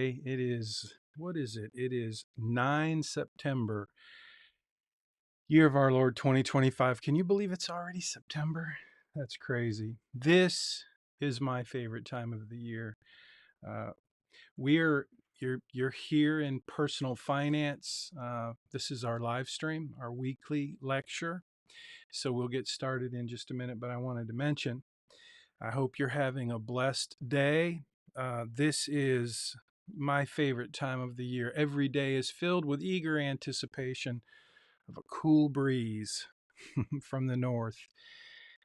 today. It is, what is it? It is 9 September, year of our Lord 2025. Can you believe it's already September? That's crazy. This is my favorite time of the year. Uh, we're you're here in personal finance. This is our live stream, our weekly lecture. So we'll get started in just a minute, but I wanted to mention, I hope you're having a blessed day. This is my favorite time of the year. Every day is filled with eager anticipation of a cool breeze from the north.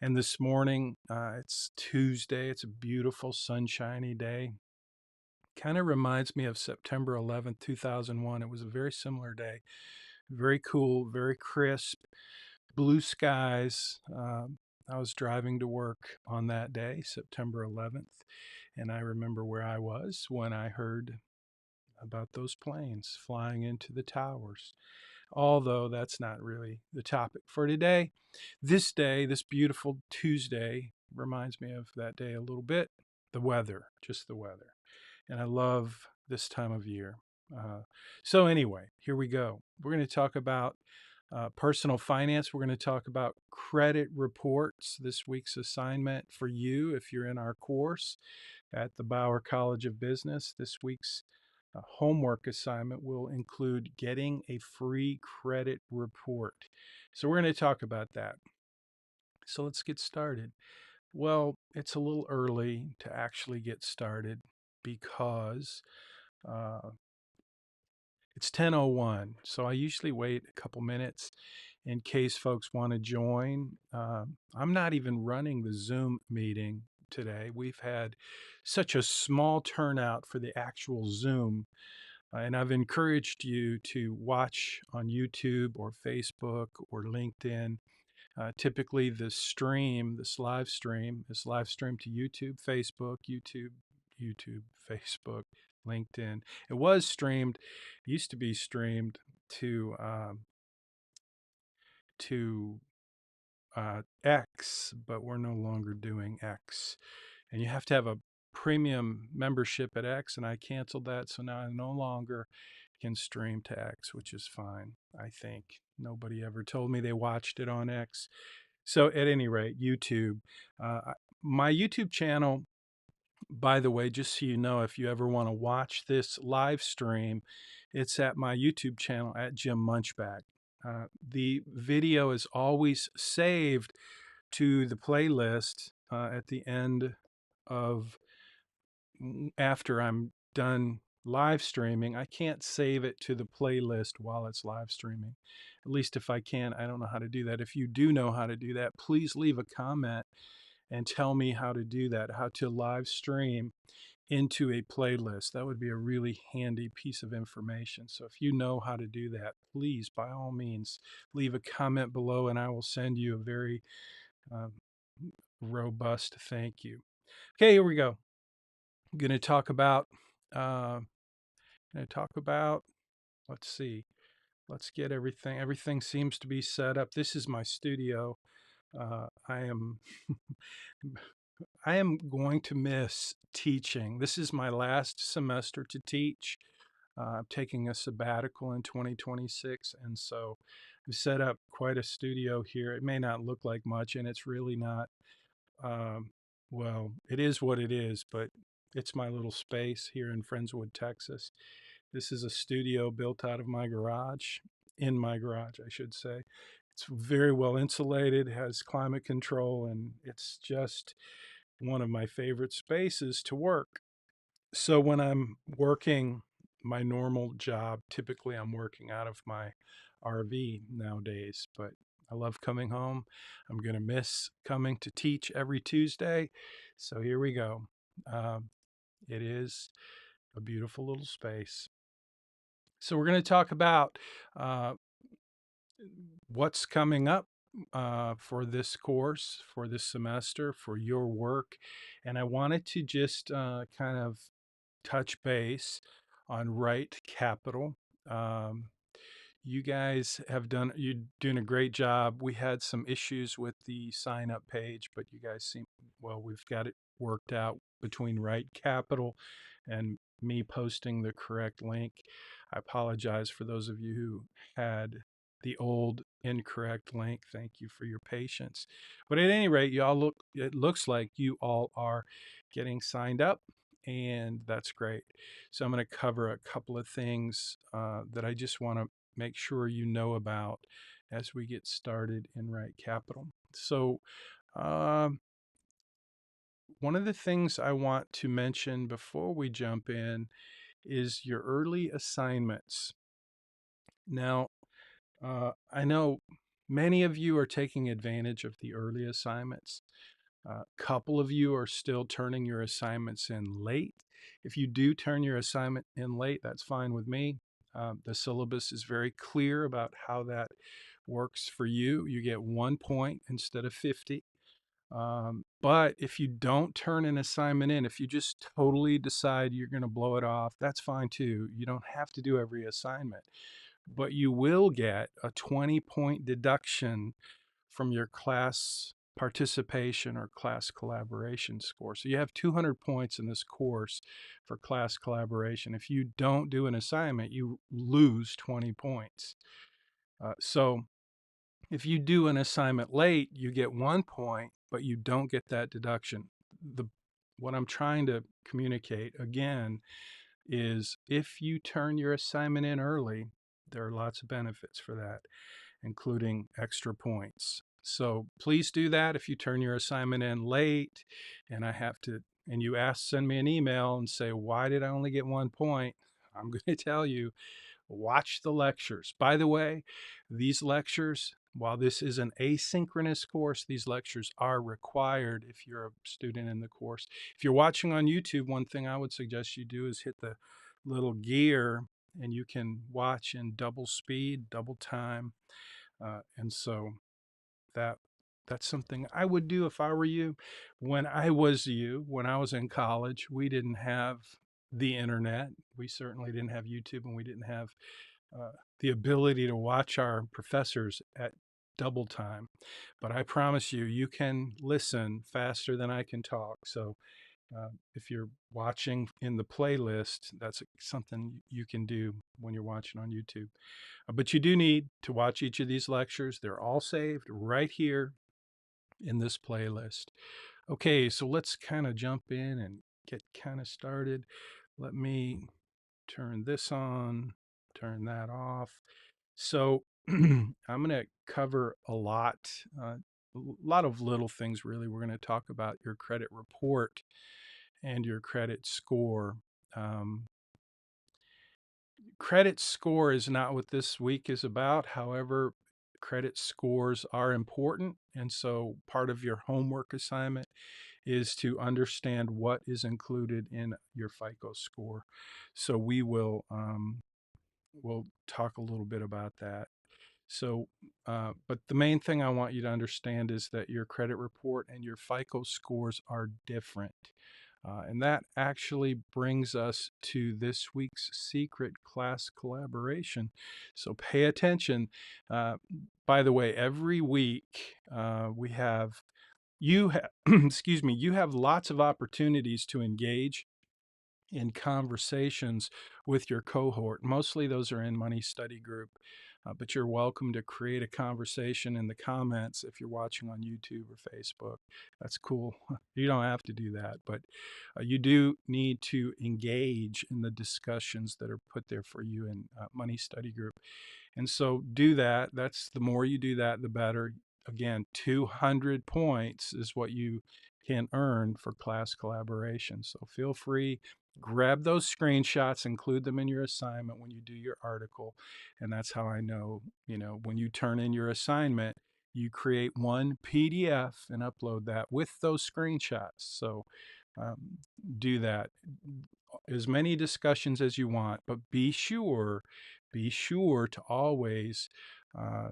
And this morning, it's Tuesday. It's a beautiful, sunshiny day. Kind of reminds me of September 11th, 2001. It was a very similar day. Very cool, very crisp, blue skies. I was driving to work on that day, September 11th, and I remember where I was when I heard about those planes flying into the towers. Although that's not really the topic for today. This day, this beautiful Tuesday, reminds me of that day a little bit. The weather, just the weather. And I love this time of year. Uh, so, anyway, here we go. We're going to talk about personal finance. We're going to talk about credit reports. This week's assignment for you, if you're in our course at the Bauer College of Business, this week's homework assignment will include getting a free credit report. So, we're going to talk about that. So, let's get started. Well, it's a little early to actually get started because uh, it's 10:01. So I usually wait a couple minutes in case folks want to join. I'm not even running the Zoom meeting today. We've had such a small turnout for the actual Zoom, and I've encouraged you to watch on YouTube or Facebook or LinkedIn. Typically, this live stream to YouTube, Facebook, LinkedIn. It was streamed, used to be streamed to X, but we're no longer doing X. And you have to have a premium membership at X, and I canceled that, so now I no longer can stream to X, which is fine. I think nobody ever told me they watched it on X. So at any rate, YouTube. My YouTube channel, by the way, just so you know, if you ever want to watch this live stream, it's at my YouTube channel at Jim Munchback. The video is always saved to the playlist at the end of after I'm done live streaming. I can't save it to the playlist while it's live streaming. At least if I can, I don't know how to do that. If you do know how to do that, please leave a comment and tell me how to do that, how to live stream into a playlist. That would be a really handy piece of information. So if you know how to do that, please, by all means, leave a comment below and I will send you a very um, robust thank you. Okay, here we go. I'm going to talk about, let's see, let's get everything. Everything seems to be set up. This is my studio. I am I am going to miss teaching. This is my last semester to teach. I'm taking a sabbatical in 2026, and so I've set up quite a studio here. It may not look like much, and it's really not. Um, well, it is what it is, but it's my little space here in Friendswood, Texas. This is a studio built out of my garage, in my garage, I should say. It's very well insulated, has climate control, and it's just one of my favorite spaces to work. So when I'm working my normal job, typically I'm working out of my RV nowadays, but I love coming home. I'm going to miss coming to teach every Tuesday. So here we go. Um, it is a beautiful little space. So we're going to talk about uh, what's coming up for this course, for this semester, for your work. And I wanted to just kind of touch base on Right Capital. Um, you guys you're doing a great job. We had some issues with the sign up page, but you guys seem, well, we've got it worked out between Right Capital and me posting the correct link. I apologize for those of you who had the old incorrect link. Thank you for your patience. But at any rate, it looks like you all are getting signed up, and that's great. So I'm going to cover a couple of things that I just want to make sure you know about as we get started in Right Capital. So um, one of the things I want to mention before we jump in is your early assignments. Now, I know many of you are taking advantage of the early assignments. A couple of you are still turning your assignments in late. If you do turn your assignment in late, that's fine with me. The syllabus is very clear about how that works for you. You get 1 point instead of 50. But if you don't turn an assignment in, if you just totally decide you're going to blow it off, that's fine too. You don't have to do every assignment, but you will get a 20-point deduction from your class participation or class collaboration score. So you have 200 points in this course for class collaboration. If you don't do an assignment, you lose 20 points. So if you do an assignment late, you get 1 point, but you don't get that deduction. What I'm trying to communicate again is if you turn your assignment in early, there are lots of benefits for that, including extra points. So please do that. If you turn your assignment in late and you send me an email and say, why did I only get 1 point? I'm going to tell you, watch the lectures. By the way, these lectures, while this is an asynchronous course, these lectures are required if you're a student in the course. If you're watching on YouTube, one thing I would suggest you do is hit the little gear and you can watch in double speed, double time. And so that that's something I would do if I were you. When I was in college, we didn't have the internet. We certainly didn't have YouTube, and we didn't have uh, the ability to watch our professors at double time. But I promise you, you can listen faster than I can talk. So if you're watching in the playlist, that's something you can do when you're watching on YouTube. But you do need to watch each of these lectures. They're all saved right here in this playlist. Okay, so let's kind of jump in and get kind of started. Let me turn this on, turn that off. So I'm going to cover a lot of little things really. We're going to talk about your credit report and your credit score. Um, Credit score is not what this week is about. However, credit scores are important. And so part of your homework assignment is to understand what is included in your FICO score. So we'll talk a little bit about that. So, but the main thing I want you to understand is that your credit report and your FICO scores are different. And that actually brings us to this week's secret class collaboration. So pay attention. Uh, by the way, every week we have excuse me, you have lots of opportunities to engage in conversations with your cohort. Mostly those are in Money Study Group, but you're welcome to create a conversation in the comments if you're watching on YouTube or Facebook. That's cool. You don't have to do that, but you do need to engage in the discussions that are put there for you in Money Study Group. And so do that. That's the more you do that, the better. Again, 200 points is what you can earn for class collaboration. So feel free, grab those screenshots, include them in your assignment when you do your article. And that's how I know, when you turn in your assignment, you create one PDF and upload that with those screenshots. So um, do that. As many discussions as you want, but be sure to always uh,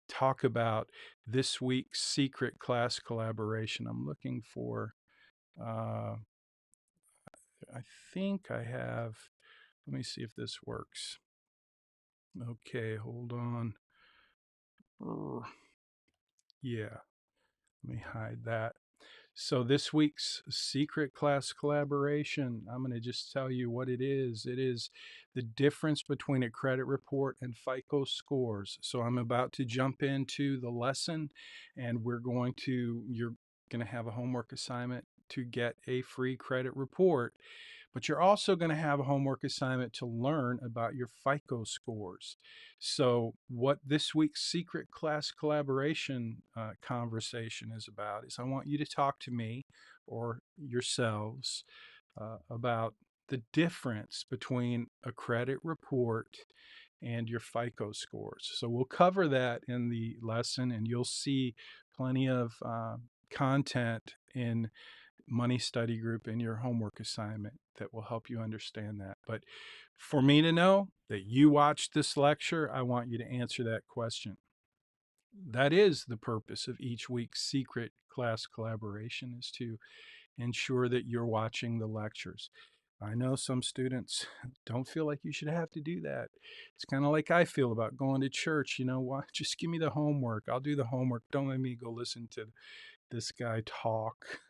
talk about this week's secret class collaboration. I'm looking for, I think I have, let me see if this works. Okay, hold on. Yeah, let me hide that. So this week's secret class collaboration, I'm going to just tell you what it is. It is the difference between a credit report and FICO scores. So I'm about to jump into the lesson, and you're going to have a homework assignment to get a free credit report. But you're also going to have a homework assignment to learn about your FICO scores. So, what this week's secret class collaboration conversation is about is I want you to talk to me or yourselves about the difference between a credit report and your FICO scores. So, we'll cover that in the lesson, and you'll see plenty of content in money study group in your homework assignment that will help you understand that. But for me to know that you watched this lecture, I want you to answer that question. That is the purpose of each week's secret class collaboration, is to ensure that you're watching the lectures. I know some students don't feel like you should have to do that. It's kind of like I feel about going to church. You know what? Just give me the homework. I'll do the homework. Don't let me go listen to this guy talk.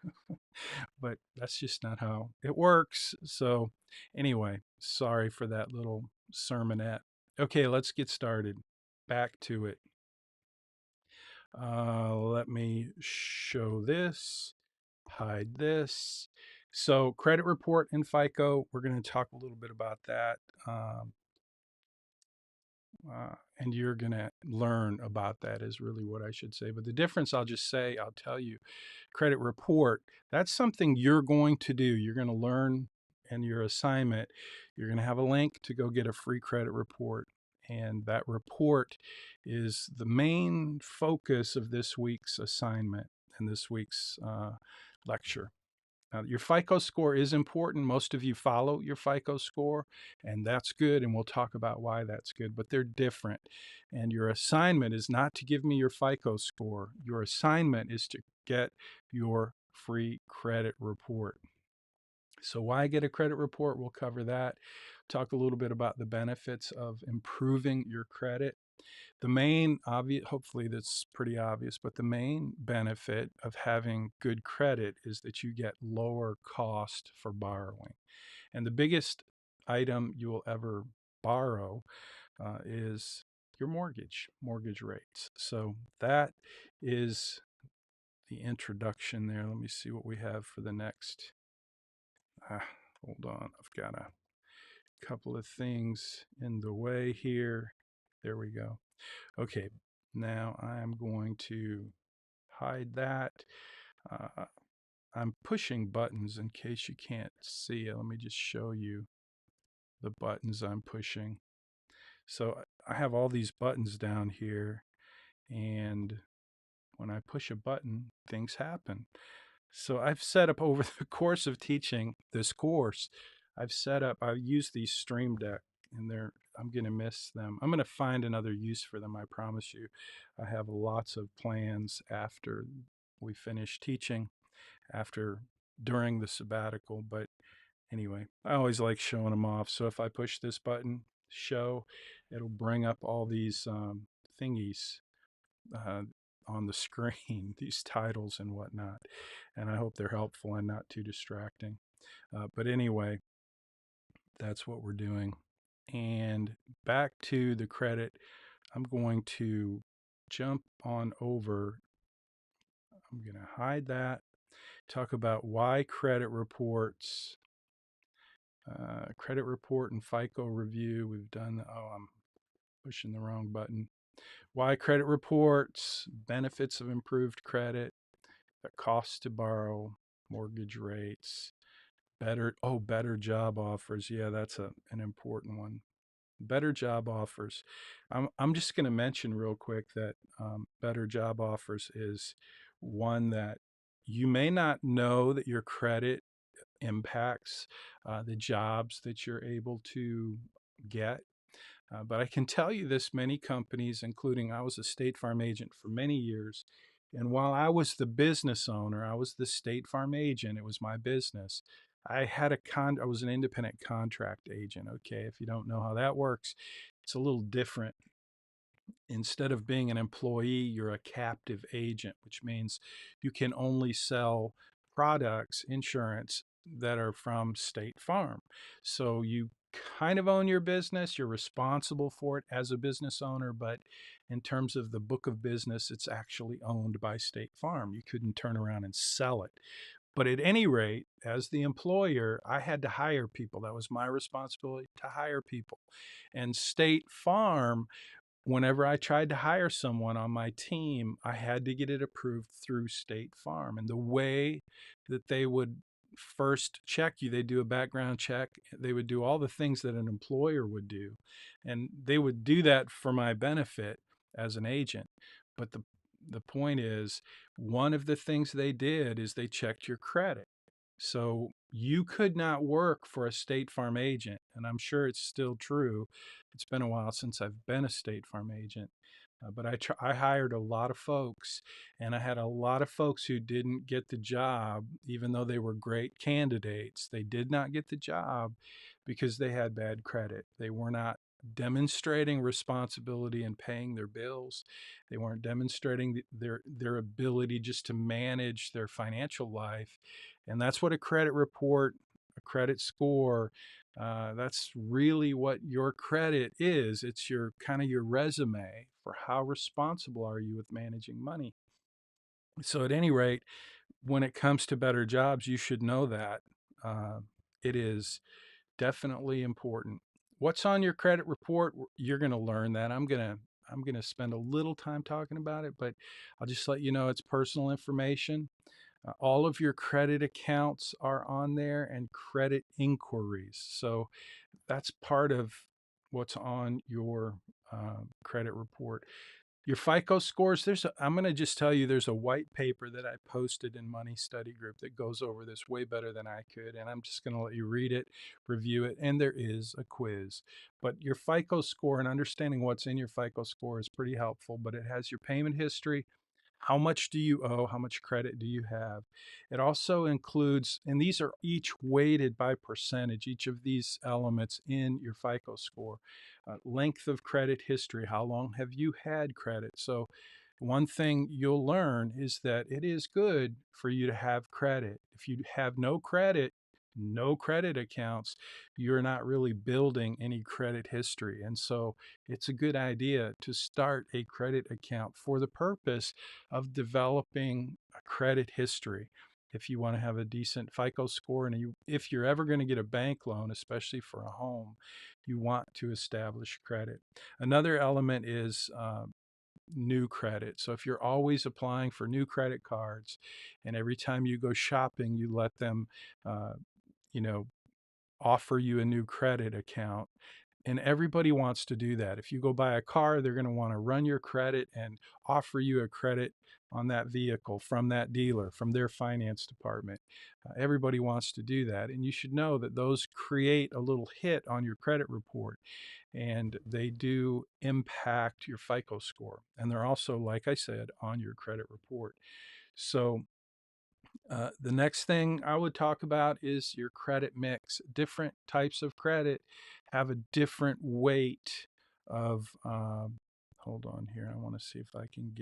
But that's just not how it works. So, anyway, sorry for that little sermonette. Okay, let's get started. Back to it. Let me show this, hide this. So, credit report in FICO, we're going to talk a little bit about that. And you're going to learn about that, is really what I should say. But the difference, I'll tell you, credit report, that's something you're going to do. You're going to learn in your assignment. You're going to have a link to go get a free credit report. And that report is the main focus of this week's assignment and this week's lecture. Now, your FICO score is important. Most of you follow your FICO score, and that's good. And we'll talk about why that's good, but they're different. And your assignment is not to give me your FICO score. Your assignment is to get your free credit report. So, why get a credit report? We'll cover that. Talk a little bit about the benefits of improving your credit. The main obvious, hopefully that's pretty obvious, but the main benefit of having good credit is that you get lower cost for borrowing. And the biggest item you will ever borrow is your mortgage rates. So that is the introduction there. Let me see what we have for the next. Hold on, I've got a couple of things in the way here. There we go. Okay, now I'm going to hide that. Uh, I'm pushing buttons in case you can't see it. Let me just show you the buttons I'm pushing. So I have all these buttons down here, and when I push a button, things happen. So I've set up over the course of teaching this course, I've used these Stream Deck, and I'm going to miss them. I'm going to find another use for them, I promise you. I have lots of plans after we finish teaching, during the sabbatical. But anyway, I always like showing them off. So if I push this button, show, it'll bring up all these thingies uh, on the screen, these titles and whatnot. And I hope they're helpful and not too distracting. But anyway, that's what we're doing. And back to the credit, I'm going to jump on over. I'm going to hide that, talk about why credit reports, credit report and FICO review. We've done, I'm pushing the wrong button. Why credit reports, benefits of improved credit, the cost to borrow, mortgage rates, better job offers. Yeah, that's an important one. Better job offers. I'm just going to mention real quick that better job offers is one that you may not know that your credit impacts the jobs that you're able to get. But I can tell you this, many companies, including I was a State Farm agent for many years. And while I was the business owner, I was the State Farm agent, it was my business. I was an independent contract agent. Okay. If you don't know how that works, it's a little different. Instead of being an employee, you're a captive agent, which means you can only sell products, insurance that are from State Farm. So you kind of own your business, you're responsible for it as a business owner, but in terms of the book of business, it's actually owned by State Farm. You couldn't turn around and sell it. But at any rate, as the employer, I had to hire people. That was my responsibility, to hire people. And State Farm, whenever I tried to hire someone on my team, I had to get it approved through State Farm. And the way that they would first check you, they do a background check, they would do all the things that an employer would do. And they would do that for my benefit as an agent. But the point is, one of the things they did is they checked your credit. So you could not work for a State Farm agent, and I'm sure it's still true. It's been a while since I've been a State Farm agent, but I hired a lot of folks, and I had a lot of folks who didn't get the job, even though they were great candidates. They did not get the job because they had bad credit. They were not demonstrating responsibility and paying their bills. They weren't demonstrating their ability just to manage their financial life. And that's what a credit report, a credit score, that's really what your credit is. It's your kind of your resume for how responsible are you with managing money. So at any rate, when it comes to better jobs, you should know that. It is definitely important. What's on your credit report? You're going to learn that. I'm going to spend a little time talking about it, but I'll just let you know it's personal information. All of your credit accounts are on there and credit inquiries. So that's part of what's on your credit report. Your FICO scores, I'm going to just tell you, there's a white paper that I posted in Money Study Group that goes over this way better than I could. And I'm just going to let you read it, review it, and there is a quiz. But your FICO score and understanding what's in your FICO score is pretty helpful, but it has your payment history. How much do you owe? How much credit do you have? It also includes, and these are each weighted by percentage, each of these elements in your FICO score. Length of credit history. How long have you had credit? So, one thing you'll learn is that it is good for you to have credit. If you have no credit, no credit accounts, you're not really building any credit history. And so it's a good idea to start a credit account for the purpose of developing a credit history. If you want to have a decent FICO score, and if you're ever going to get a bank loan, especially for a home, you want to establish credit. Another element is new credit. So if you're always applying for new credit cards, and every time you go shopping, you let them, uh, you know, offer you a new credit account. And everybody wants to do that. If you go buy a car, they're going to want to run your credit and offer you a credit on that vehicle from that dealer, from their finance department. Everybody wants to do that. And you should know that those create a little hit on your credit report, and they do impact your FICO score. And they're also, like I said, on your credit report. So the next thing I would talk about is your credit mix. Different types of credit have a different weight of, hold on here. I want to see if I can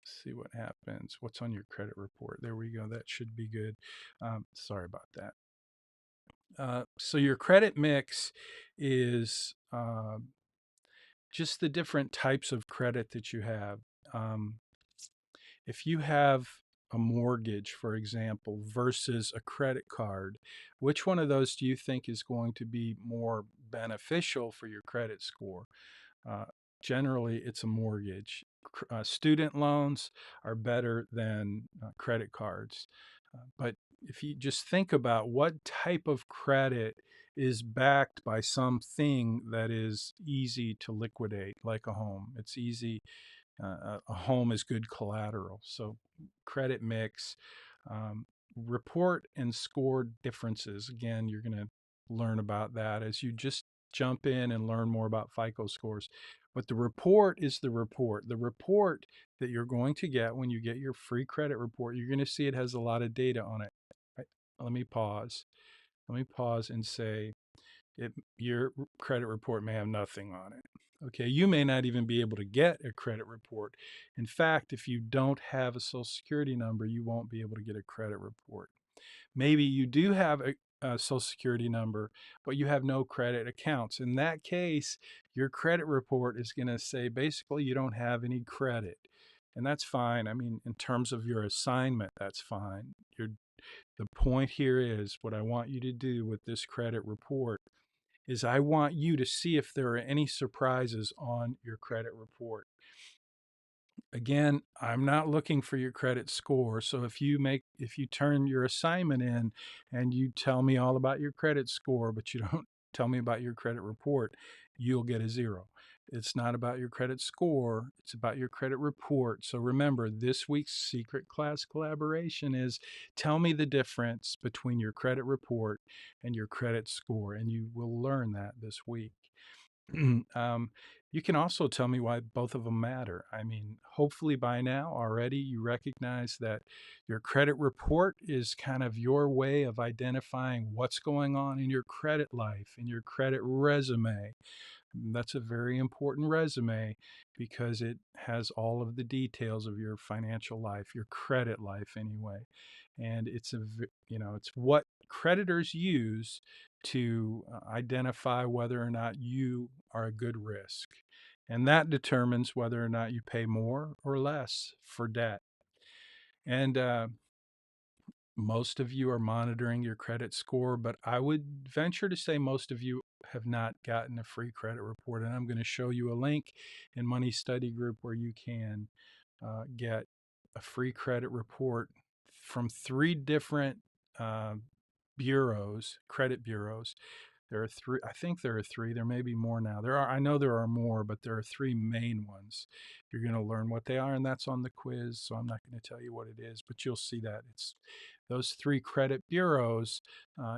see what happens. What's on your credit report? There we go. That should be good. Sorry about that. So your credit mix is just the different types of credit that you have. Um, if you have a mortgage, for example, versus a credit card, which one of those do you think is going to be more beneficial for your credit score? Uh, Generally, it's a mortgage. Student loans are better than credit cards. But if you just think about what type of credit is backed by something that is easy to liquidate, like a home, it's easy. A home is good collateral. So, credit mix, um, report and score differences. Again, you're going to learn about that as you just jump in and learn more about FICO scores. But the report is the report. The report that you're going to get when you get your free credit report, you're going to see it has a lot of data on it. Right? Let me pause. Let me pause and say your credit report may have nothing on it. Okay, you may not even be able to get a credit report. In fact, if you don't have a social security number, you won't be able to get a credit report. Maybe you do have a social security number, but you have no credit accounts. In that case, your credit report is going to say basically you don't have any credit. And that's fine. I mean, in terms of your assignment, that's fine. The point here is what I want you to do with this credit report is I want you to see if there are any surprises on your credit report. Again, I'm not looking for your credit score. So if you turn your assignment in and you tell me all about your credit score, but you don't tell me about your credit report, you'll get a 0. It's not about your credit score, it's about your credit report. So remember, this week's secret class collaboration is tell me the difference between your credit report and your credit score, and you will learn that this week. um, you can also tell me why both of them matter. I mean, hopefully by now already you recognize that your credit report is kind of your way of identifying what's going on in your credit life, in your credit resume. That's a very important resume because it has all of the details of your financial life, your credit life anyway. And it's what creditors use to identify whether or not you are a good risk. And that determines whether or not you pay more or less for debt. And most of you are monitoring your credit score, but I would venture to say most of you have not gotten a free credit report. And I'm going to show you a link in Money Study Group where you can get a free credit report from 3 different uh, bureaus, credit bureaus. There are 3, I think there are 3, there may be more now. I know there are more, but there are 3 main ones. You're going to learn what they are, and that's on the quiz, so I'm not going to tell you what it is, but you'll see that. It's those 3 credit bureaus.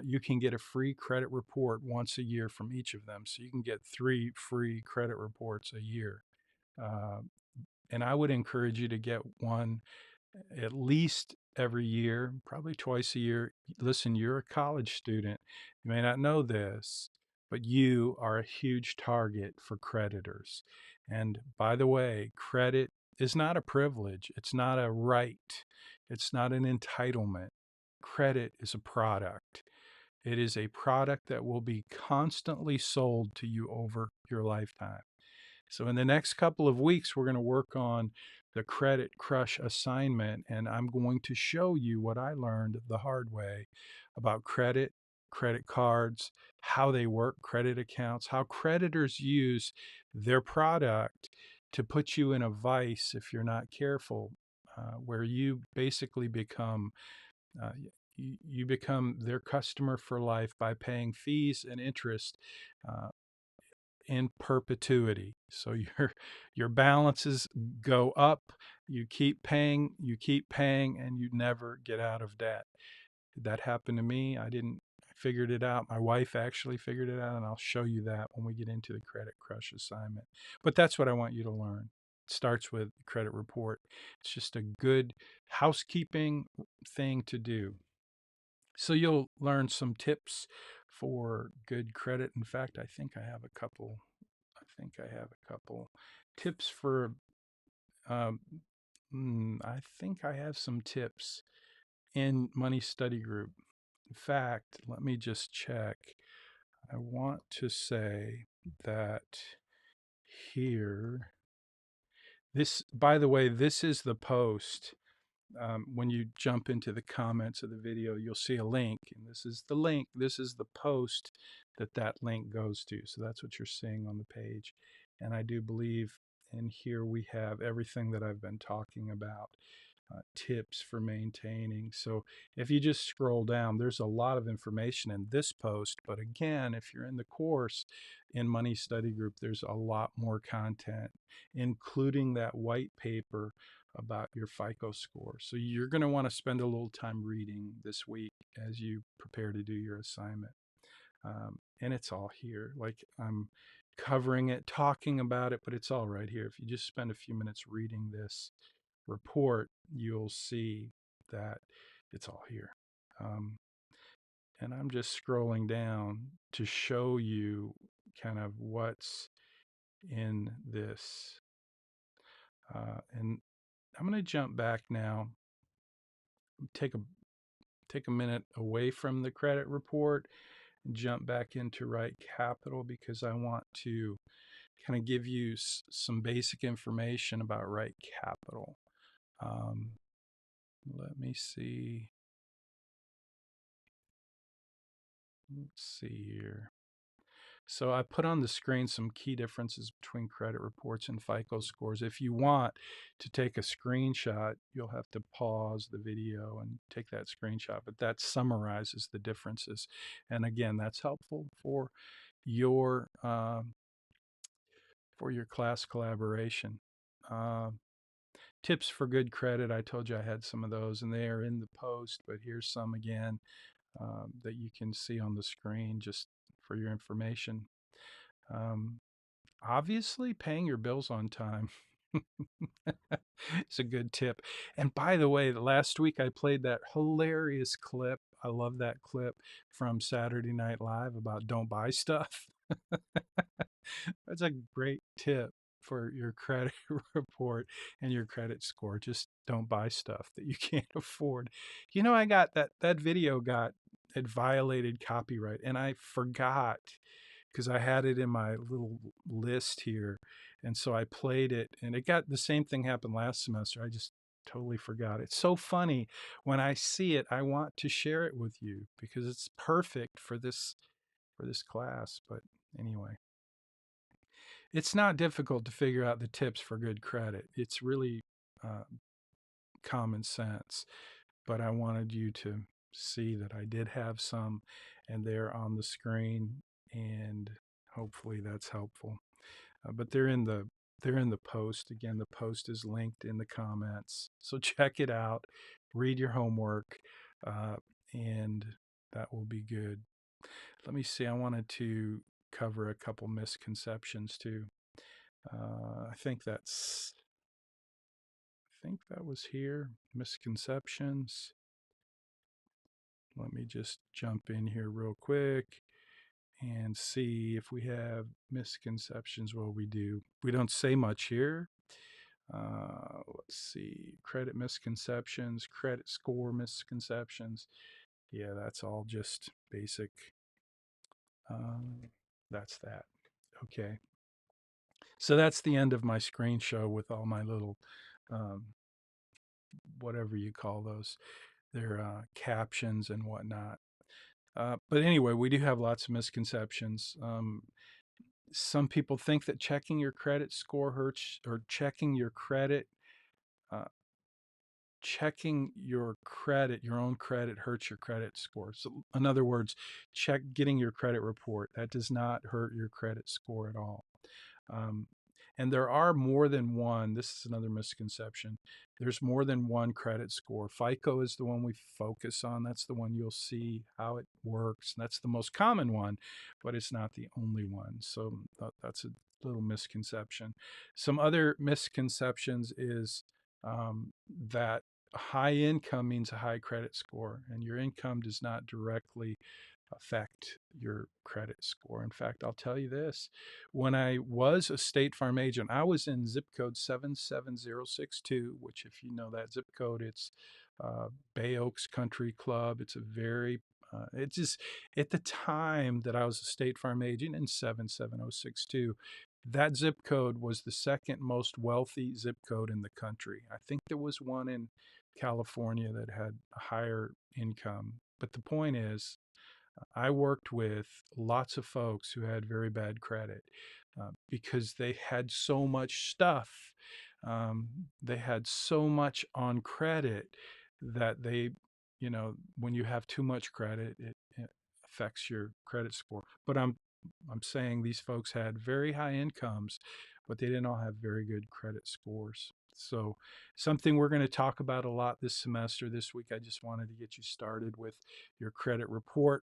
You can get a free credit report once a year from each of them, so you can get 3 free credit reports a year. Uh, and I would encourage you to get one at least every year, probably twice a year. Listen, you're a college student. You may not know this, but you are a huge target for creditors. And by the way, credit is not a privilege, it's not a right, it's not an entitlement. Credit is a product. It is a product that will be constantly sold to you over your lifetime. So in the next couple of weeks, we're going to work on the Credit Crush assignment, and I'm going to show you what I learned the hard way about credit, credit cards, how they work, credit accounts, how creditors use their product to put you in a vice if you're not careful, where you basically become uh, you become their customer for life by paying fees and interest uh, in perpetuity. So your balances go up, you keep paying, and you never get out of debt. That happened to me. I figured it out. My wife actually figured it out, and I'll show you that when we get into the Credit Crush assignment. But that's what I want you to learn. It starts with the credit report. It's just a good housekeeping thing to do. So you'll learn some tips for good credit. In fact, I think I have a couple tips for, um, I think I have some tips in Money Study Group. In fact, let me just check. I want to say that here, by the way, this is the post. When you jump into the comments of the video, you'll see a link, and this is the link. This is the post that link goes to. So that's what you're seeing on the page. And I do believe in here we have everything that I've been talking about, tips for maintaining. So if you just scroll down, there's a lot of information in this post. But again, if you're in the course in Money Study Group, there's a lot more content, including that white paper about your FICO score. So you're going to want to spend a little time reading this week as you prepare to do your assignment. And it's all here. Like I'm covering it, talking about it, but it's all right here. If you just spend a few minutes reading this report, you'll see that it's all here. And I'm just scrolling down to show you kind of what's in this. And I'm going to jump back now, take a take a minute away from the credit report and jump back into Right Capital because I want to kind of give you some basic information about Right Capital. Um, let me see. Let's see here. So I put on the screen some key differences between credit reports and FICO scores. If you want to take a screenshot, you'll have to pause the video and take that screenshot, but that summarizes the differences. And again, that's helpful your um, for your class collaboration. Um, Tips for good credit. I told you I had some of those, and they are in the post, but here's some again that you can see on the screen just for your information. Um, Obviously, paying your bills on time. It's a good tip. And by the way, last week I played that hilarious clip. I love that clip from Saturday Night Live about don't buy stuff. That's a great tip for your credit report and your credit score. Just don't buy stuff that you can't afford. I got that video got it violated copyright and I forgot because I had it in my little list here. And so I played it and it got the same thing happened last semester. I just totally forgot. It's so funny when I see it, I want to share it with you because it's perfect for this class. But anyway, it's not difficult to figure out the tips for good credit. It's really uh, common sense. But I wanted you to see that I did have some, and they're on the screen, and hopefully that's helpful. But they're in the post. Again, the post is linked in the comments, so check it out. Read your homework, uh, and that will be good. Let me see. I wanted to cover a couple misconceptions too. I think that was here. Misconceptions. Let me just jump in here real quick and see if we have misconceptions. Well, we do. We don't say much here. Let's see. Credit misconceptions, credit score misconceptions. Yeah, that's all just basic. Um, that's that. Okay. So that's the end of my screen show with all my little, um, whatever you call those, their captions and whatnot. But anyway, we do have lots of misconceptions. Some people think that checking your credit score hurts, or uh, your own credit hurts your credit score. So, in other words, getting your credit report. That does not hurt your credit score at all. Um, and there are more than one. This is another misconception. There's more than one credit score. FICO is the one we focus on. That's the one you'll see how it works. That's the most common one, but it's not the only one. So that's a little misconception. Some other misconceptions is that high income means a high credit score, and your income does not directly affect your credit score. In fact, I'll tell you this. When I was a State Farm agent, I was in zip code 77062, which, if you know that zip code, it's Bay Oaks Country Club. It's a very it's just at the time that I was a State Farm agent in 77062, that zip code was the second most wealthy zip code in the country. I think there was one in California that had a higher income. But the point is, I worked with lots of folks who had very bad credit because they had so much stuff. They had so much on credit that when you have too much credit, it affects your credit score. But I'm saying these folks had very high incomes, but they didn't all have very good credit scores. So, something we're going to talk about a lot this semester, this week. I just wanted to get you started with your credit report.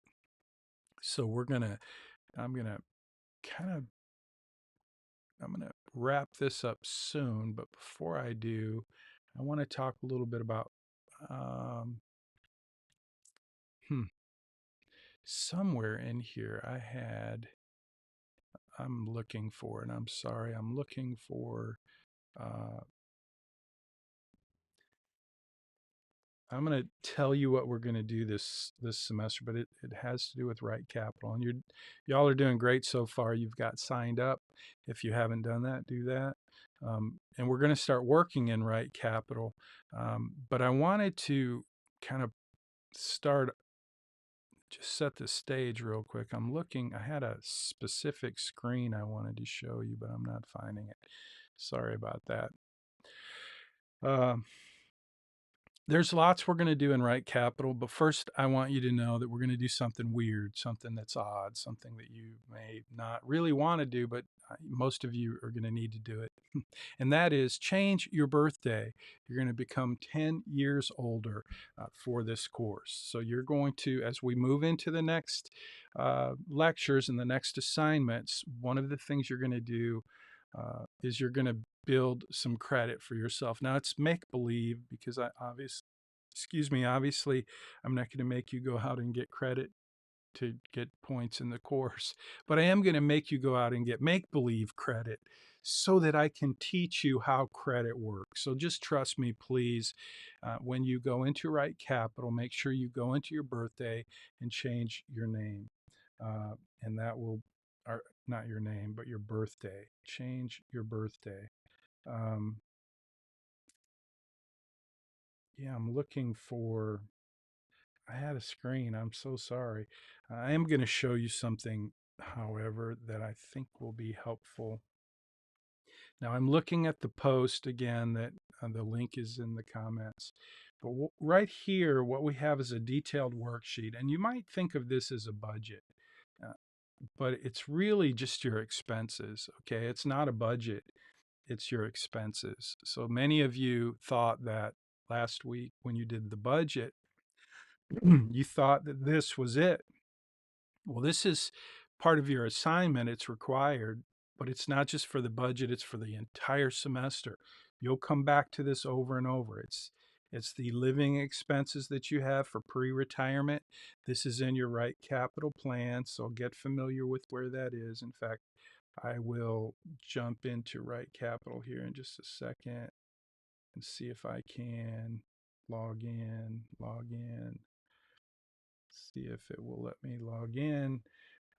So I'm gonna kind of, I'm gonna wrap this up soon. But before I do, I want to talk a little bit about, um, hmm, somewhere in here I had, I'm looking for it. I'm sorry. I'm looking for, uh, I'm going to tell you what we're going to do this semester, but it has to do with Right Capital. And y'all are doing great so far. You've got signed up. If you haven't done that, do that. And we're going to start working in Right Capital. But I wanted to kind of start, just set the stage real quick. I'm looking, I had a specific screen I wanted to show you, but I'm not finding it. Sorry about that. Um, there's lots we're going to do in Right Capital, but first I want you to know that we're going to do something weird, something that's odd, something that you may not really want to do, but most of you are going to need to do it. And that is change your birthday. You're going to become 10 years older for this course. So you're going to, as we move into the next lectures and the next assignments, one of the things you're going to do is you're going to build some credit for yourself. Now it's make believe because obviously I'm not going to make you go out and get credit to get points in the course, but I am going to make you go out and get make believe credit so that I can teach you how credit works. So just trust me, please. When you go into Right Capital, make sure you go into your birthday and change your name. And that will, or not your name, but your birthday. Change your birthday. Um, yeah, I'm looking for, I had a screen. I'm so sorry. I am going to show you something, however, that I think will be helpful. Now, I'm looking at the post again that the link is in the comments. But right here, what we have is a detailed worksheet. And you might think of this as a budget, uh, but it's really just your expenses. Okay. It's not a budget, it's your expenses. So many of you thought that last week when you did the budget, you thought that this was it. Well, this is part of your assignment. It's required, but it's not just for the budget, it's for the entire semester. You'll come back to this over and over. It's the living expenses that you have for pre-retirement. This is in your Right Capital plan, so get familiar with where that is. In fact, I will jump into Right Capital here in just a second and see if I can log in, see if it will let me log in.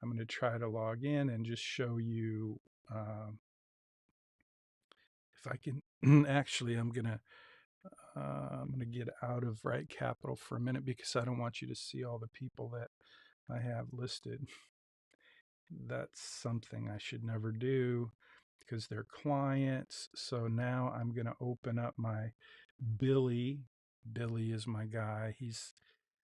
I'm going to try to log in and just show you if I can. Actually, I'm going to get out of Right Capital for a minute because I don't want you to see all the people that I have listed. That's something I should never do because they're clients. So now I'm going to open up my Billy. Billy is my guy.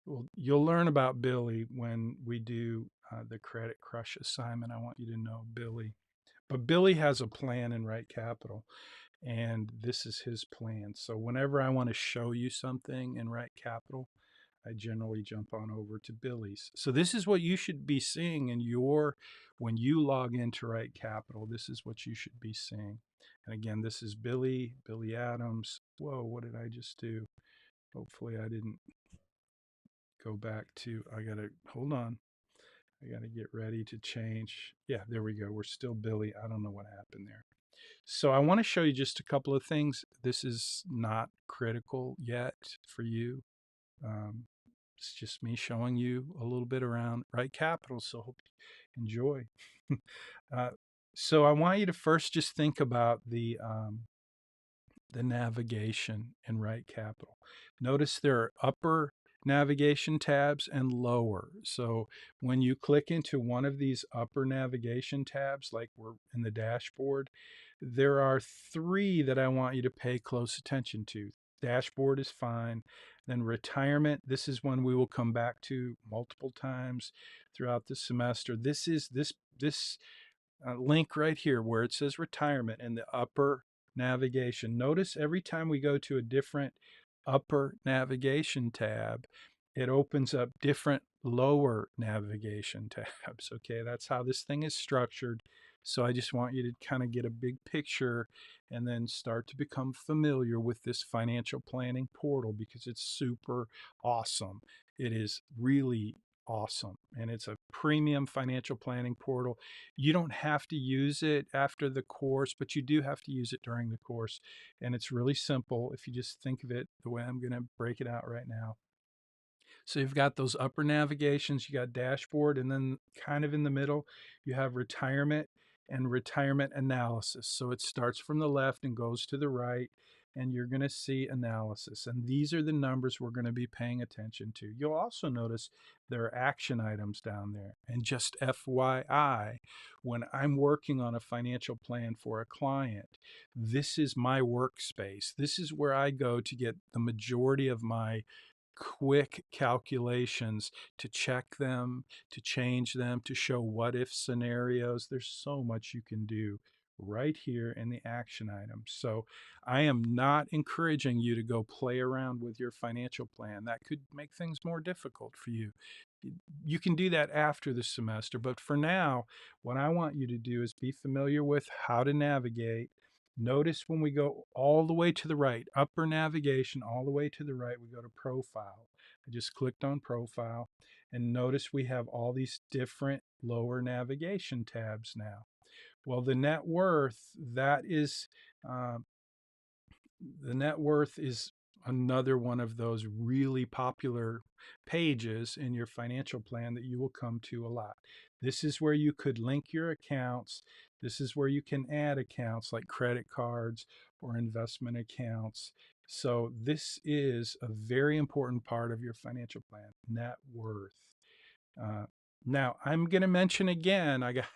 Well, you'll learn about Billy when we do the Credit Crush assignment. I want you to know Billy. But Billy has a plan in Right Capital, and this is his plan. So whenever I want to show you something in Right Capital, I generally jump on over to Billy's. So this is what you should be seeing in when you log into Right Capital, this is what you should be seeing. And again, this is Billy Adams. Whoa, what did I just do? Hopefully I didn't go back to, I gotta, hold on. I gotta get ready to change. Yeah, there we go. We're still Billy. I don't know what happened there. So I want to show you just a couple of things. This is not critical yet for you. Um, it's just me showing you a little bit around Right Capital. So hope you enjoy. uh, so I want you to first just think about the navigation in Right Capital. Notice there are upper navigation tabs and lower. So when you click into one of these upper navigation tabs, like we're in the dashboard, there are three that I want you to pay close attention to. Dashboard is fine. Then retirement, this is one we will come back to multiple times throughout the semester. This link right here where it says retirement in the upper navigation. Notice every time we go to a different upper navigation tab, it opens up different lower navigation tabs. Okay, that's how this thing is structured. So I just want you to kind of get a big picture and then start to become familiar with this financial planning portal because it's super awesome. It is really awesome. And it's a premium financial planning portal. You don't have to use it after the course, but you do have to use it during the course. And it's really simple if you just think of it the way I'm going to break it out right now. So you've got those upper navigations, you got dashboard, and then kind of in the middle, you have retirement and retirement analysis. So it starts from the left and goes to the right, and you're going to see analysis. And these are the numbers we're going to be paying attention to. You'll also notice there are action items down there. And just FYI, when I'm working on a financial plan for a client, this is my workspace. This is where I go to get the majority of my quick calculations, to check them, to change them, to show what if scenarios. There's so much you can do right here in the action items. So I am not encouraging you to go play around with your financial plan. That could make things more difficult for you. You can do that after the semester, but for now, what I want you to do is be familiar with how to navigate. Notice when we go all the way to the right, upper navigation, all the way to the right, we go to profile. I just clicked on profile, and notice we have all these different lower navigation tabs now. Well, the net worth, that is uh, the net worth is another one of those really popular pages in your financial plan that you will come to a lot. This is where you could link your accounts. This is where you can add accounts like credit cards or investment accounts. So, this is a very important part of your financial plan, net worth. Uh, Now, I'm going to mention again, I got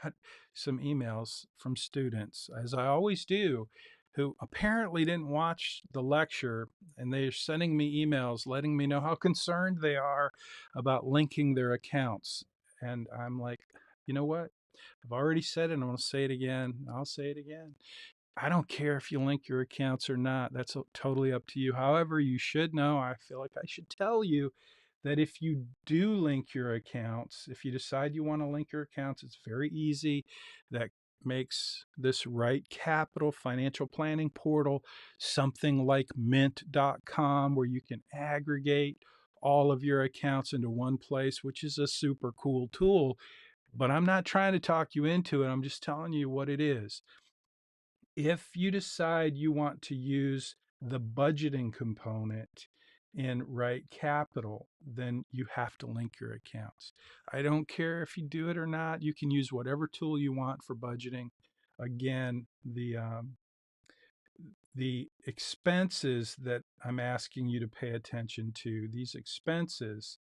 some emails from students, as I always do, who apparently didn't watch the lecture, and they're sending me emails letting me know how concerned they are about linking their accounts. And I'm like, you know what? I've already said it, and I'm going to say it again. I'll say it again. I don't care if you link your accounts or not. That's totally up to you. However, you should know, I feel like I should tell you that if you do link your accounts, if you decide you want to link your accounts, it's very easy. That makes this Right Capital financial planning portal something like mint.com, where you can aggregate all of your accounts into one place, which is a super cool tool. But I'm not trying to talk you into it. I'm just telling you what it is. If you decide you want to use the budgeting component in Right Capital, then you have to link your accounts. I don't care if you do it or not. You can use whatever tool you want for budgeting. Again, the expenses that I'm asking you to pay attention to, these expenses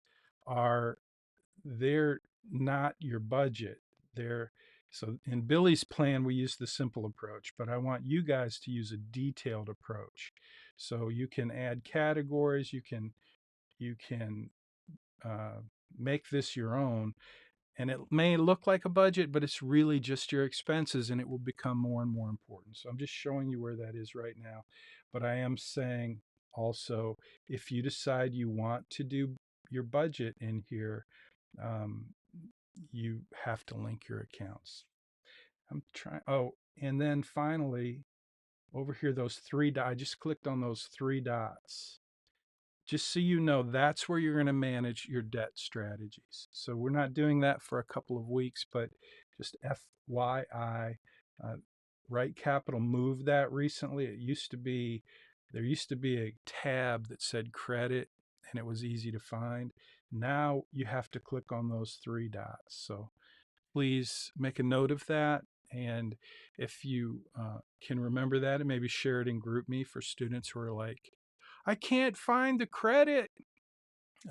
are, they're not your budget. They're So in Billy's plan, we use the simple approach, but I want you guys to use a detailed approach. So you can add categories, you can uh, make this your own, and it may look like a budget, but it's really just your expenses, and it will become more and more important. So I'm just showing you where that is right now. But I am saying also, if you decide you want to do your budget in here, um, you have to link your accounts. I'm trying. Oh, and then finally, over here, those three dots, I just clicked on those three dots. Just so you know, that's where you're going to manage your debt strategies. So we're not doing that for a couple of weeks, but just FYI, uh, Right Capital moved that recently. There used to be a tab that said credit, and it was easy to find. Now you have to click on those three dots. So please make a note of that. And if you can remember that, and maybe share it in GroupMe for students who are like, I can't find the credit.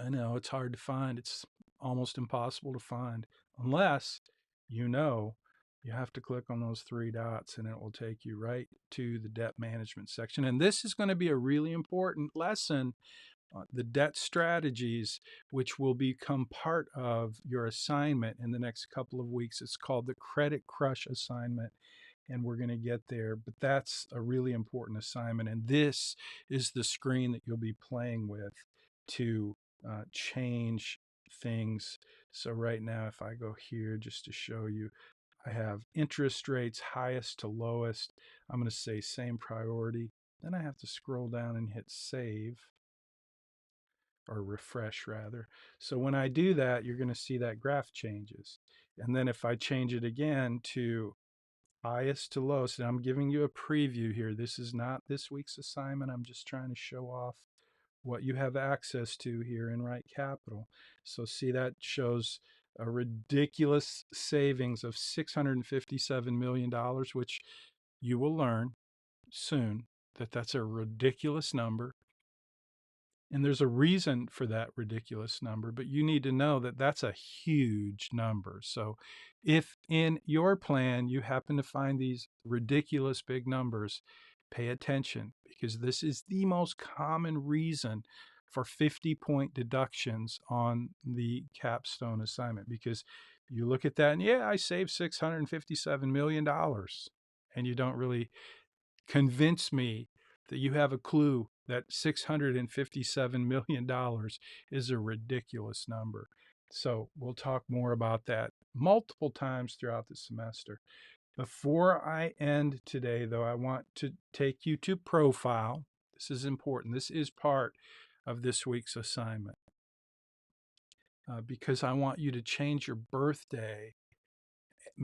I know it's hard to find. It's almost impossible to find unless you know you have to click on those three dots, and it will take you right to the debt management section. And this is going to be a really important lesson, the debt strategies, which will become part of your assignment in the next couple of weeks. It's called the Credit Crush assignment, and we're going to get there. But that's a really important assignment. And this is the screen that you'll be playing with to change things. So, right now, if I go here just to show you, I have interest rates highest to lowest. I'm going to say same priority. Then I have to scroll down and hit save. or refresh rather. So when I do that, you're going to see that graph changes. And then if I change it again to highest to lowest, and I'm giving you a preview here. This is not this week's assignment. I'm just trying to show off what you have access to here in Right Capital. So see, that shows a ridiculous savings of $657 million, which you will learn soon that that's a ridiculous number. And there's a reason for that ridiculous number, but you need to know that that's a huge number. So if in your plan you happen to find these ridiculous big numbers, pay attention, because this is the most common reason for 50-point deductions on the capstone assignment. Because you look at that and, yeah, I saved $657 million, and you don't really convince me that you have a clue that $657 million is a ridiculous number. So we'll talk more about that multiple times throughout the semester. Before I end today, though, I want to take you to profile. This is important. This is part of this week's assignment, because I want you to change your birthday.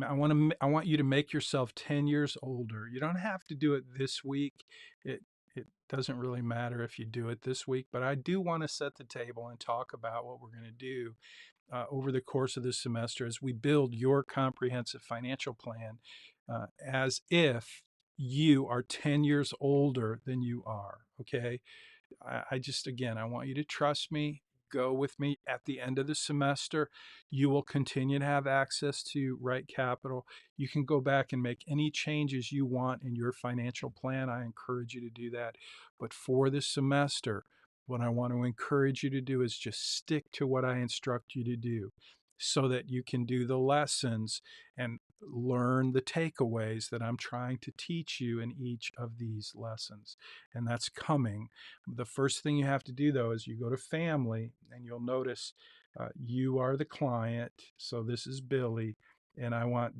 I want you to make yourself 10 years older. You don't have to do it this week. It doesn't really matter if you do it this week, but I do want to set the table and talk about what we're going to do over the course of this semester as we build your comprehensive financial plan, as if you are 10 years older than you are. Okay. I just, again, I want you to trust me. Go with me at the end of the semester. You will continue to have access to Right Capital. You can go back and make any changes you want in your financial plan. I encourage you to do that. But for this semester, what I want to encourage you to do is just stick to what I instruct you to do so that you can do the lessons and learn the takeaways that I'm trying to teach you in each of these lessons. And that's coming. The first thing you have to do, though, is you go to family, and you'll notice you are the client. So this is Billy. And I want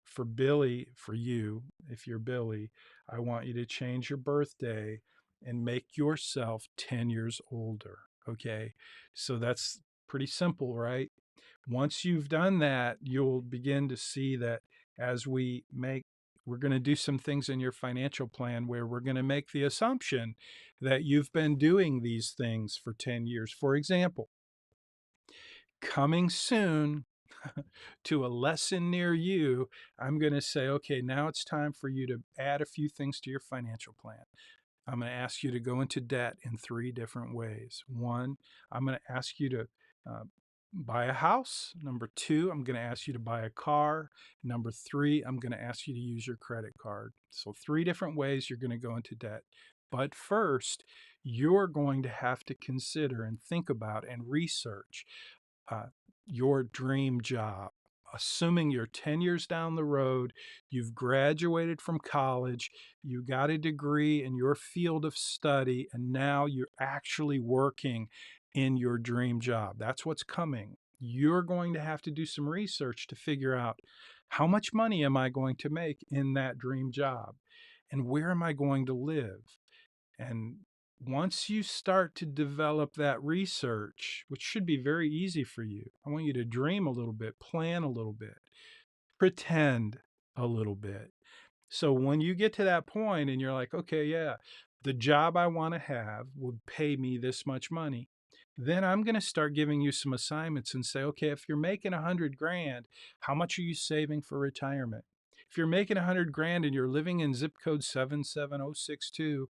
for Billy, for you, if you're Billy, I want you to change your birthday and make yourself 10 years older. Okay. So that's pretty simple, right? Once you've done that, you'll begin to see that as we're going to do some things in your financial plan where we're going to make the assumption that you've been doing these things for 10 years. For example, coming soon to a lesson near you, I'm going to say, okay, now it's time for you to add a few things to your financial plan. I'm going to ask you to go into debt in 3 different ways. One, I'm going to ask you to uh, buy a house. Number 2, I'm going to ask you to buy a car. Number 3, I'm going to ask you to use your credit card. So 3 different ways you're going to go into debt. But first, you're going to have to consider and think about and research uh, your dream job. Assuming you're 10 years down the road, you've graduated from college, you got a degree in your field of study, and now you're actually working in your dream job. That's what's coming. You're going to have to do some research to figure out, how much money am I going to make in that dream job? And where am I going to live? And once you start to develop that research, which should be very easy for you, I want you to dream a little bit, plan a little bit, pretend a little bit. So when you get to that point and you're like, okay, yeah, the job I want to have would pay me this much money, then I'm going to start giving you some assignments and say, okay, if you're making 100 grand, how much are you saving for retirement? If you're making 100 grand and you're living in zip code 77062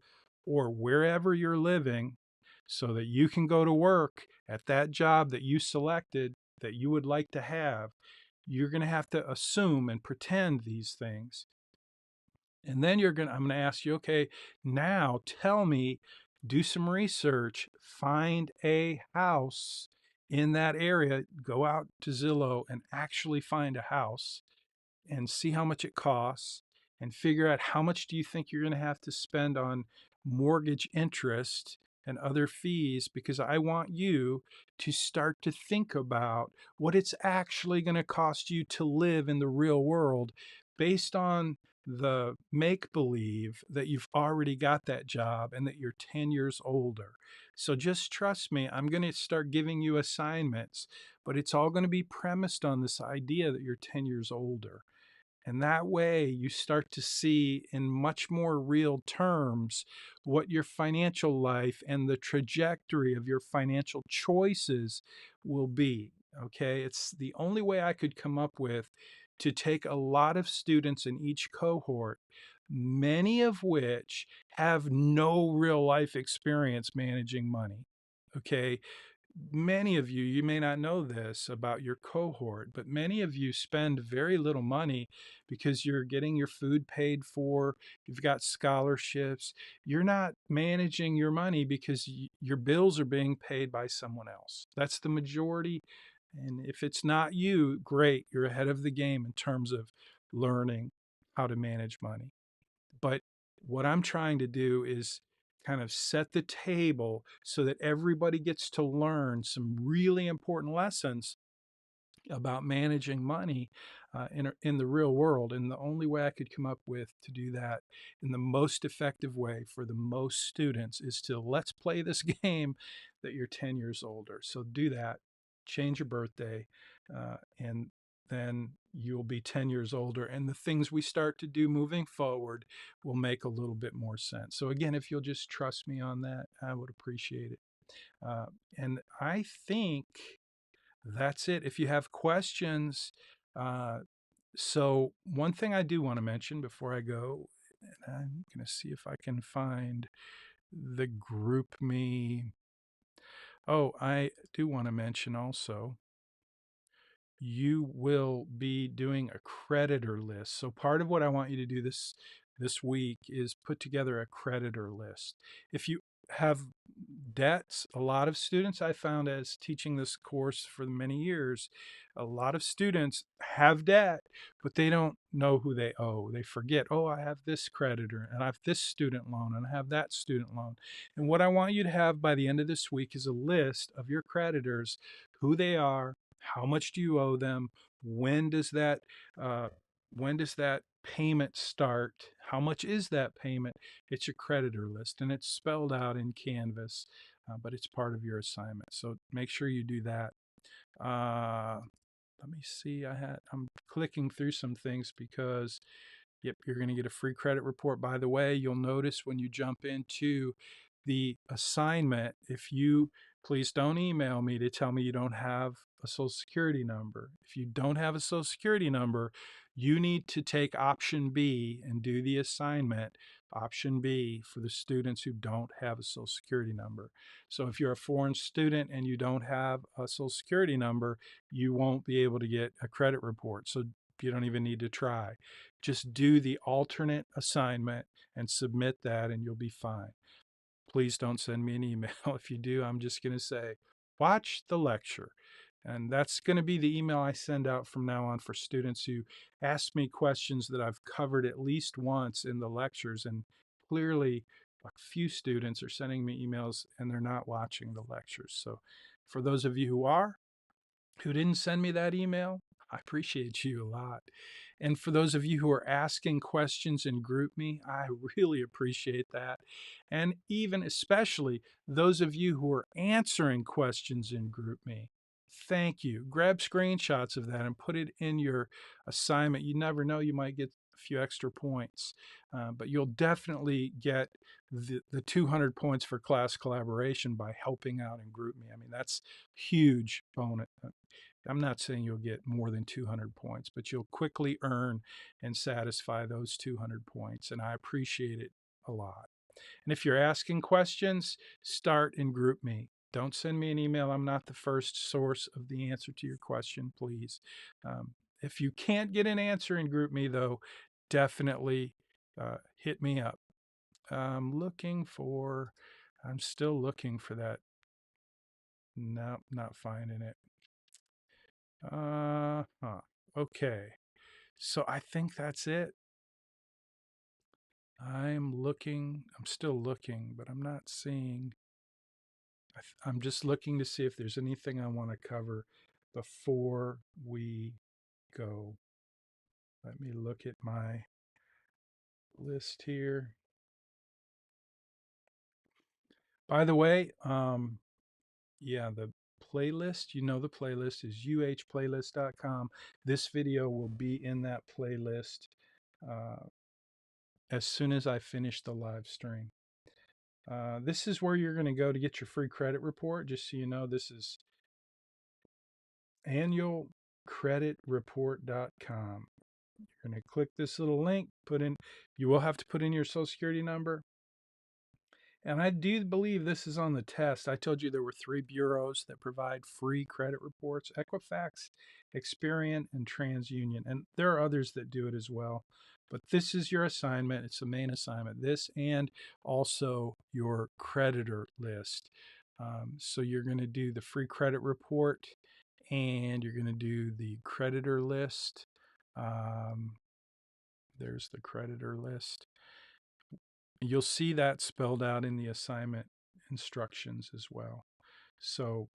or wherever you're living, so that you can go to work at that job that you selected that you would like to have, you're going to have to assume and pretend these things. And then I'm going to ask you, okay, now tell me, do some research, find a house in that area, go out to Zillow and actually find a house and see how much it costs and figure out how much do you think you're going to have to spend on mortgage interest and other fees, because I want you to start to think about what it's actually going to cost you to live in the real world based on the make believe that you've already got that job and that you're 10 years older. So just trust me, I'm going to start giving you assignments, but it's all going to be premised on this idea that you're 10 years older. And that way, you start to see in much more real terms what your financial life and the trajectory of your financial choices will be. Okay. It's the only way I could come up with to take a lot of students in each cohort, many of which have no real life experience managing money. Okay, many of you, you may not know this about your cohort, but many of you spend very little money because you're getting your food paid for, you've got scholarships, you're not managing your money because your bills are being paid by someone else. That's the majority. And if it's not you, great, you're ahead of the game in terms of learning how to manage money. But what I'm trying to do is kind of set the table so that everybody gets to learn some really important lessons about managing money in the real world. And the only way I could come up with to do that in the most effective way for the most students is to let's play this game that you're 10 years older. So do that, change your birthday, and then you'll be 10 years older. And the things we start to do moving forward will make a little bit more sense. So, again, if you'll just trust me on that, I would appreciate it. Uh, and I think that's it. If you have questions, uh, so one thing I do want to mention before I go, and I'm going to see if I can find the group me. Oh, I do want to mention also, you will be doing a creditor list. So part of what I want you to do this week is put together a creditor list. If you have debts, a lot of students I found as teaching this course for many years, a lot of students have debt, but they don't know who they owe. They forget, oh, I have this creditor and I have this student loan and I have that student loan. And what I want you to have by the end of this week is a list of your creditors, who they are, how much do you owe them, when does that uh, when does that payment start, how much is that payment. It's your creditor list and it's spelled out in Canvas, but it's part of your assignment. So make sure you do that. Uh, let me see. I'm clicking through some things because, yep, you're going to get a free credit report. By the way, you'll notice when you jump into the assignment, if you please don't email me to tell me you don't have a social security number. If you don't have a social security number, you need to take option B and do the assignment, option B, for the students who don't have a social security number. So if you're a foreign student and you don't have a social security number, you won't be able to get a credit report. So you don't even need to try. Just do the alternate assignment and submit that, and you'll be fine. Please don't send me an email. If you do, I'm just going to say, watch the lecture. And that's going to be the email I send out from now on for students who ask me questions that I've covered at least once in the lectures. And clearly, a few students are sending me emails and they're not watching the lectures. So, for those of you who didn't send me that email, I appreciate you a lot. And for those of you who are asking questions in GroupMe, I really appreciate that. And even especially those of you who are answering questions in GroupMe, thank you. Grab screenshots of that and put it in your assignment. You never know, you might get a few extra points, but you'll definitely get the 200 points for class collaboration by helping out in GroupMe. I mean, that's huge bonus. I'm not saying you'll get more than 200 points, but you'll quickly earn and satisfy those 200 points. And I appreciate it a lot. And if you're asking questions, start in GroupMe. Don't send me an email. I'm not the first source of the answer to your question, please. If you can't get an answer in GroupMe, though, definitely hit me up. I'm still looking for that. No, not finding it. Okay. So I think that's it. I'm still looking, but I'm not seeing. I'm just looking to see if there's anything I want to cover before we go. Let me look at my list here. By the way, yeah, the playlist, the playlist is uhplaylist.com. This video will be in that playlist uh, as soon as I finish the live stream. This is where you're going to go to get your free credit report. Just so you know, this is annualcreditreport.com. You're going to click this little link, you will have to put in your social security number. And I do believe this is on the test. I told you there were 3 bureaus that provide free credit reports: Equifax, Experian, and TransUnion. And there are others that do it as well. But this is your assignment. It's the main assignment. This and also your creditor list. So you're going to do the free credit report and you're going to do the creditor list. Um, there's the creditor list. You'll see that spelled out in the assignment instructions as well. So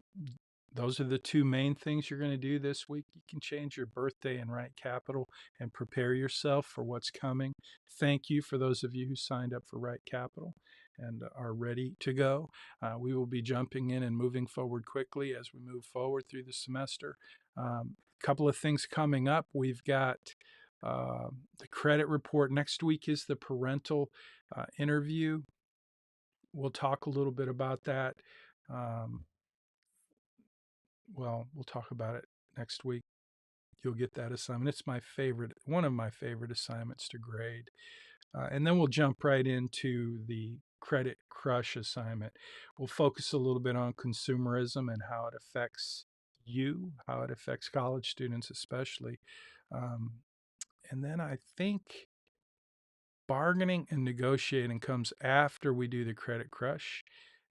those are the 2 main things you're going to do this week. You can change your birthday and write capital and prepare yourself for what's coming. Thank you for those of you who signed up for Write Capital and are ready to go. We will be jumping in and moving forward quickly as we move forward through the semester. Couple of things coming up. We've got the credit report. Next week is the parental interview. We'll talk a little bit about that. Um, we'll talk about it next week. You'll get that assignment. It's one of my favorite assignments to grade. And then we'll jump right into the credit crush assignment. We'll focus a little bit on consumerism and how it affects how it affects college students especially. Um, and then I think bargaining and negotiating comes after we do the credit crush.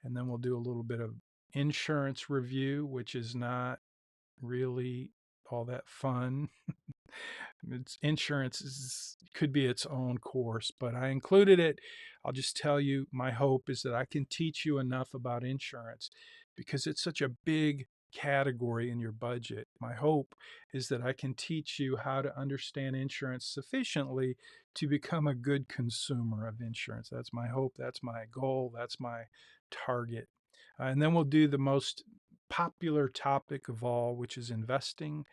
And then we'll do a little bit of insurance review, which is not really all that fun. Could be its own course, but I included it. I'll just tell you, my hope is that I can teach you enough about insurance because it's such a big category in your budget. My hope is that I can teach you how to understand insurance sufficiently to become a good consumer of insurance. That's my hope. That's my goal. That's my target. And then we'll do the most popular topic of all, which is investing.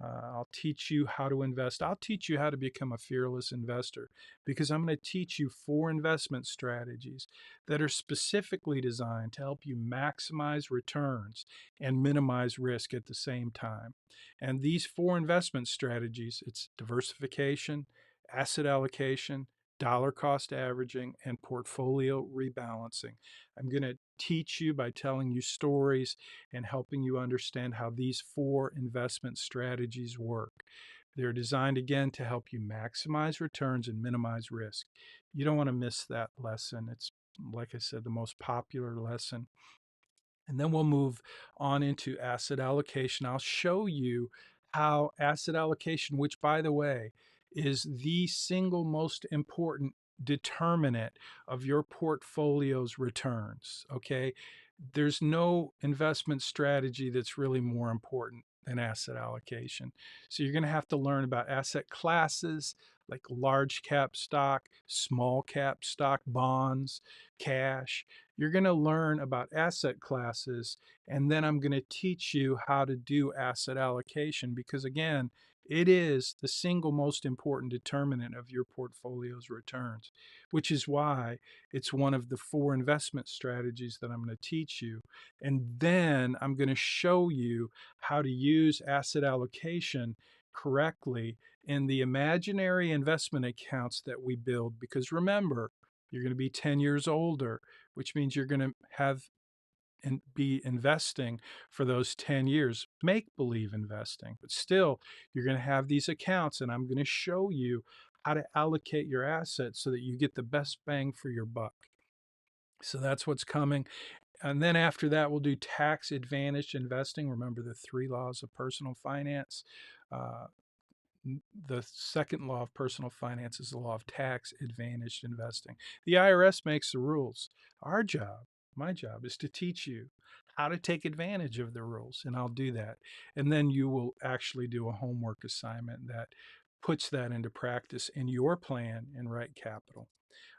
I'll teach you how to invest. I'll teach you how to become a fearless investor because I'm going to teach you 4 investment strategies that are specifically designed to help you maximize returns and minimize risk at the same time. And these 4 investment strategies, it's diversification, asset allocation, dollar cost averaging, and portfolio rebalancing. I'm going to teach you by telling you stories and helping you understand how these 4 investment strategies work. They're designed again to help you maximize returns and minimize risk. You don't want to miss that lesson. It's, like I said, the most popular lesson. And then we'll move on into asset allocation. I'll show you how asset allocation, which by the way, is the single most important determinant of your portfolio's returns. Okay. There's no investment strategy that's really more important than asset allocation. So you're going to have to learn about asset classes like large cap stock, small cap stock, bonds, cash. You're going to learn about asset classes, and then I'm going to teach you how to do asset allocation because, again, it is the single most important determinant of your portfolio's returns, which is why it's one of the 4 investment strategies that I'm going to teach you. And then I'm going to show you how to use asset allocation correctly in the imaginary investment accounts that we build. Because remember, you're going to be 10 years older, which means you're going to have and be investing for those 10 years, make believe investing. But still, you're going to have these accounts, and I'm going to show you how to allocate your assets so that you get the best bang for your buck. So that's what's coming. And then after that, we'll do tax advantaged investing. Remember the 3 laws of personal finance. Uh, the second law of personal finance is the law of tax advantaged investing. The IRS makes the rules. Our job, my job, is to teach you how to take advantage of the rules, and I'll do that. And then you will actually do a homework assignment that puts that into practice in your plan and Write Capital.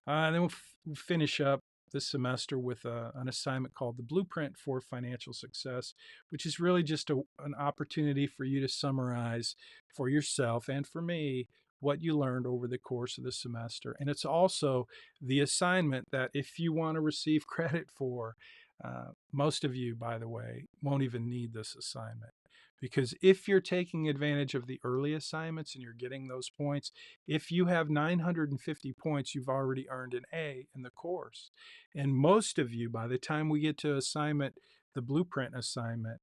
And then we'll finish up this semester with an assignment called the Blueprint for Financial Success, which is really just an opportunity for you to summarize for yourself and for me what you learned over the course of the semester. And it's also the assignment that if you want to receive credit for, most of you, by the way, won't even need this assignment. Because if you're taking advantage of the early assignments and you're getting those points, if you have 950 points, you've already earned an A in the course. And most of you, by the time we get to assignment, the blueprint assignment,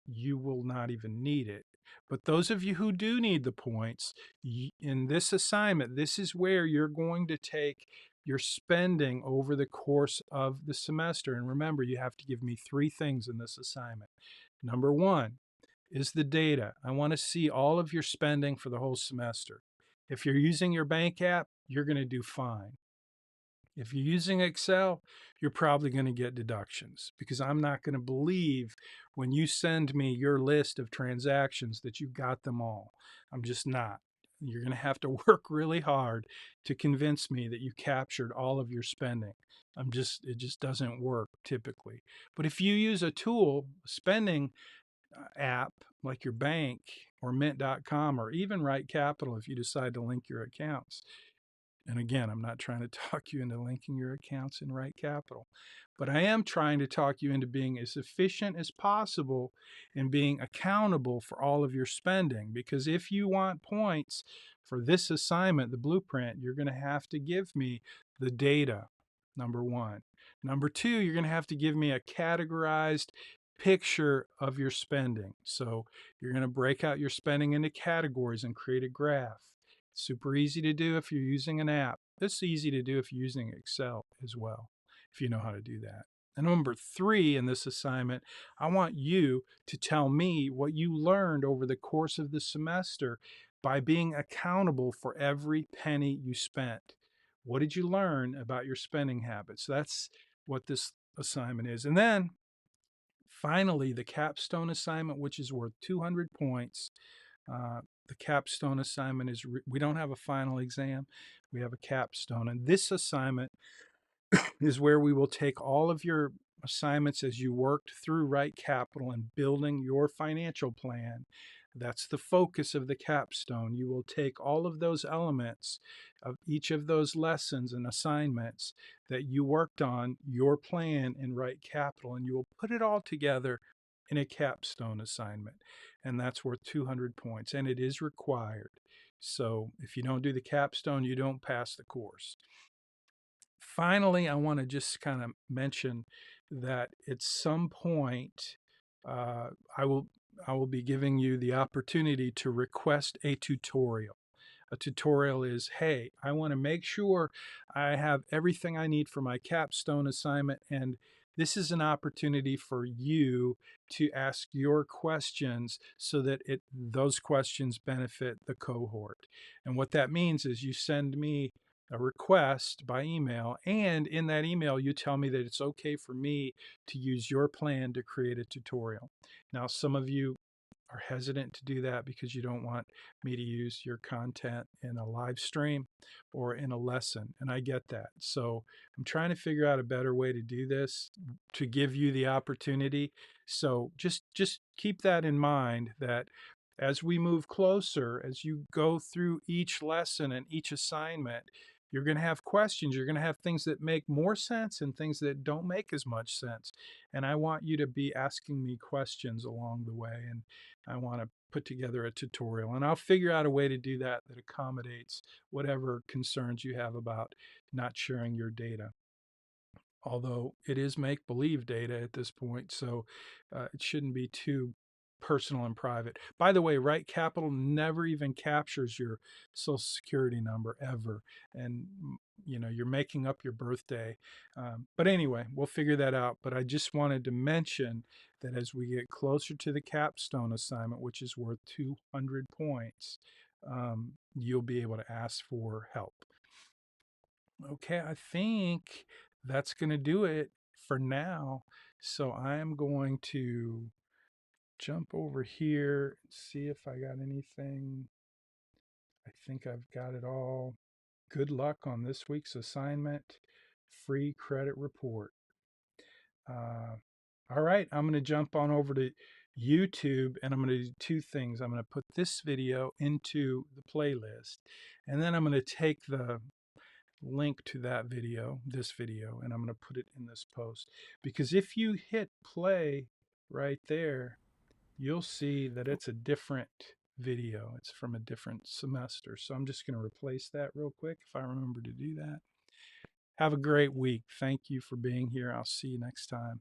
you will not even need it. But those of you who do need the points, in this assignment, this is where you're going to take your spending over the course of the semester. And remember, you have to give me three things in this assignment. Number one is the data. I want to see all of your spending for the whole semester. If you're using your bank app, you're going to do fine. If you're using Excel, you're probably going to get deductions because I'm not going to believe when you send me your list of transactions that you got them all. I'm just not. You're going to have to work really hard to convince me that you captured all of your spending. It just doesn't work typically. But if you use a tool, spending app like your bank or mint.com or even Right Capital if you decide to link your accounts, and again, I'm not trying to talk you into linking your accounts in Right Capital, but I am trying to talk you into being as efficient as possible and being accountable for all of your spending. Because if you want points for this assignment, the blueprint, you're going to have to give me the data, number one. Number two, you're going to have to give me a categorized picture of your spending. So you're going to break out your spending into categories and create a graph. Super easy to do if you're using an app. It's easy to do if you're using Excel as well, if you know how to do that. And number three in this assignment, I want you to tell me what you learned over the course of the semester by being accountable for every penny you spent. What did you learn about your spending habits? That's what this assignment is. And then finally, the capstone assignment, which is worth 200 points. The capstone assignment is we don't have a final exam, we have a capstone. And this assignment is where we will take all of your assignments as you worked through Right Capital and building your financial plan. That's the focus of the capstone. You will take all of those elements of each of those lessons and assignments that you worked on, your plan in Right Capital, and you will put it all together in a capstone assignment. And that's worth 200 points, and it is required. So if you don't do the capstone, you don't pass the course. Finally, I want to just kind of mention that at some point, uh, I will I will be giving you the opportunity to request a tutorial. A tutorial is, hey, I want to make sure I have everything I need for my capstone assignment, and this is an opportunity for you to ask your questions so that those questions benefit the cohort. And what that means is you send me a request by email, and in that email you tell me that it's okay for me to use your plan to create a tutorial. Now, some of you are hesitant to do that because you don't want me to use your content in a live stream or in a lesson, and I get that. So I'm trying to figure out a better way to do this to give you the opportunity. So just keep that in mind, that as we move closer, as you go through each lesson and each assignment, you're going to have questions. You're going to have things that make more sense and things that don't make as much sense. And I want you to be asking me questions along the way. And I want to put together a tutorial. And I'll figure out a way to do that that accommodates whatever concerns you have about not sharing your data, although it is make believe data at this point. So it shouldn't be too personal and private. By the way, Right Capital never even captures your social security number ever. And you're making up your birthday. But anyway, we'll figure that out. But I just wanted to mention that as we get closer to the capstone assignment, which is worth 200 points, you'll be able to ask for help. Okay, I think that's going to do it for now. So I am going to jump over here and see if I got anything. I think I've got it all. Good luck on this week's assignment. free credit report. All right, I'm going to jump on over to YouTube and I'm going to do two things. I'm going to put this video into the playlist, and then I'm going to take the link to that video, this video, and I'm going to put it in this post. Because if you hit play right there, you'll see that it's a different video. It's from a different semester. So I'm just going to replace that real quick if I remember to do that. Have a great week. Thank you for being here. I'll see you next time.